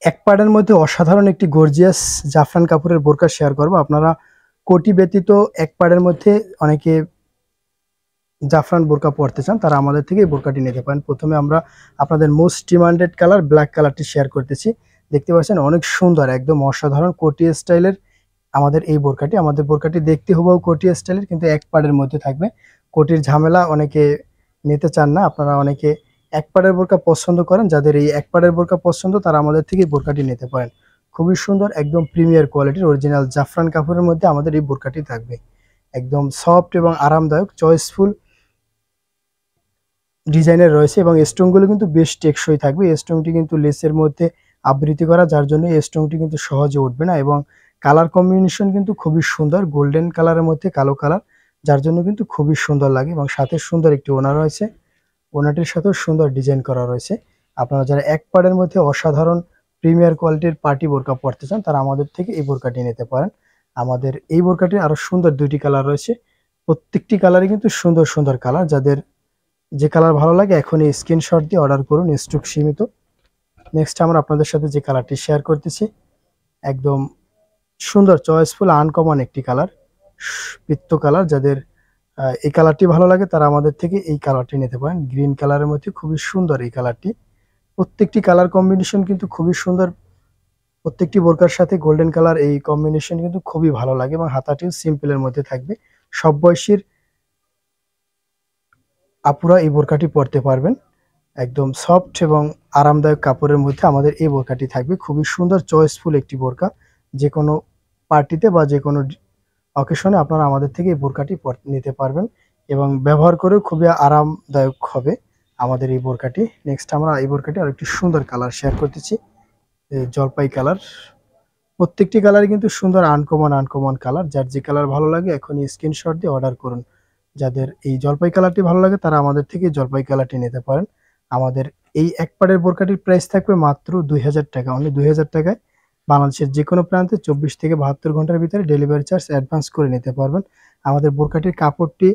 এক পাড়ের মধ্যে অসাধারণ একটি গর্জিয়াস জাফরান কাপড়ের বোরকা শেয়ার করব। আপনারা কোটি ব্যতীত এক পাড়ের মধ্যে অনেকে জাফরান বোরকা পরতে চান, তারা আমাদের থেকে এই বোরকাটি নিতে পারেন। প্রথমে আমরা আপনাদের মোস্ট ডিমান্ডেড কালার ব্ল্যাক কালারটি শেয়ার করতেছি। দেখতে পাচ্ছেন অনেক সুন্দর, একদম অসাধারণ কোটি স্টাইলের আমাদের এই বোরকাটি। আমাদের বোরকাটি দেখতে হুবহু কোটি স্টাইলের, কিন্তু এক পাড়ের মধ্যে থাকবে। কোটির ঝামেলা অনেকে নিতে চান না, আপনারা অনেকে এক পাড়ের বোরকা পছন্দ করেন। যাদের এই এক পাড়ের বোরকা পছন্দ তারা আমাদের থেকে এই বোরকাটি নিতে পারেন। খুবই সুন্দর, একদম প্রিমিয়ার কোয়ালিটির অরিজিনাল জাফরান কাপড়ের মধ্যে আমাদের এই বোরকাটি থাকবে। একদম সফট এবং আরামদায়ক, চয়েসফুল ডিজাইনের রয়েছে এবং স্টোনগুলো কিন্তু বেশ টেকসই থাকবে। এই স্টোনটি কিন্তু লেসের মধ্যে আবৃতি করা, যার জন্য এই স্টোনটি কিন্তু সহজে উঠবে না এবং কালার কম্বিনেশন কিন্তু খুবই সুন্দর, গোল্ডেন কালারের মধ্যে কালো কালার, যার জন্য কিন্তু খুবই সুন্দর লাগে। এবং সাথে সুন্দর একটি ওনা রয়েছে, ওনাটির সাথেও সুন্দর ডিজাইন করা রয়েছে। আপনারা যারা এক পাড়ের মধ্যে অসাধারণ প্রিমিয়ার কোয়ালিটির পার্টি বোরকা পরতে চান তারা আমাদের থেকে এই বোরকাটি নিতে পারেন। আমাদের এই বোরকাটির আরো সুন্দর দুইটি কালার রয়েছে, প্রত্যেকটি কালারই কিন্তু সুন্দর সুন্দর কালার। যাদের যে কালার ভালো লাগে এখনই স্ক্রিনশট দিয়ে অর্ডার করুন, স্টক সীমিত। নেক্সট আমরা আপনাদের সাথে যে কালারটি শেয়ার করতেছি, একদম সুন্দর চয়েসফুল আনকমন একটি কালার, পিত্ত কালার। যাদের এই কালারটি ভালো লাগে তারা আমাদের থেকে এই কালারটি নিতে পারেন। গ্রিন কালারের মধ্যে খুবই সুন্দর এই কালারটি। প্রত্যেকটি কালার কম্বিনেশন কিন্তু খুবই সুন্দর। প্রত্যেকটি বোরকার সাথে গোল্ডেন কালার এই কম্বিনেশন কিন্তু খুবই ভালো লাগে এবং হাতাটিও সিম্পলের মধ্যে থাকবে। সব বয়সীর আপুরা এই বোরকাটি পরতে পারবেন। একদম সফট এবং আরামদায়ক কাপড়ের মধ্যে আমাদের এই বোরকাটি থাকবে। খুবই সুন্দর চয়েসফুল একটি বোরকা, যে কোনো পার্টিতে বা যে কোনো অকেশনে আপনারা আমাদের থেকে এই বোরকাটি নিতে পারবেন এবং ব্যবহার করেও খুবই আরামদায়ক হবে আমাদের এই বোরকাটি। নেক্সট আমরা এই বোরকাটি আর একটি সুন্দর কালার শেয়ার করতেছি, জলপাই কালার। প্রত্যেকটি কালারই কিন্তু সুন্দর আনকমন আনকমন কালার। যার যে কালার ভালো লাগে এখনই স্ক্রিনশট দিয়ে অর্ডার করুন। যাদের এই জলপাই কালারটি ভালো লাগে তারা আমাদের থেকে জলপাই কালারটি নিতে পারেন। আমাদের এই এক পাড়ের বোরকাটির প্রাইস থাকবে মাত্র 2000 টাকা, অনলি 2000 টাকায় বাংলাদেশের যে কোনো প্রান্তে 24 থেকে 72 ঘন্টার ভিতরে ডেলিভারি চার্জ অ্যাডভান্স করে নিতে পারবেন। আমাদের বোরকাটির কাপড়টি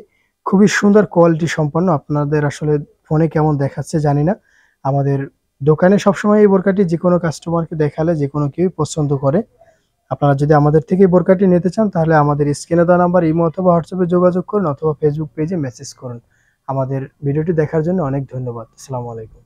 খুবই সুন্দর কোয়ালিটি সম্পন্ন। আপনাদের আসলে ফোনে কেমন দেখাচ্ছে জানি না, আমাদের দোকানে সবসময় এই বোরকাটি যে কোনো কাস্টমারকে দেখালে যে কোনো কেউই পছন্দ করে। আপনারা যদি আমাদের থেকে এই বোরকাটি নিতে চান তাহলে আমাদের স্ক্রিনে দেওয়া নাম্বার ইমো অথবা হোয়াটসঅ্যাপে যোগাযোগ করুন অথবা ফেসবুক পেজে মেসেজ করুন। আমাদের ভিডিওটি দেখার জন্য অনেক ধন্যবাদ। আসসালামু আলাইকুম।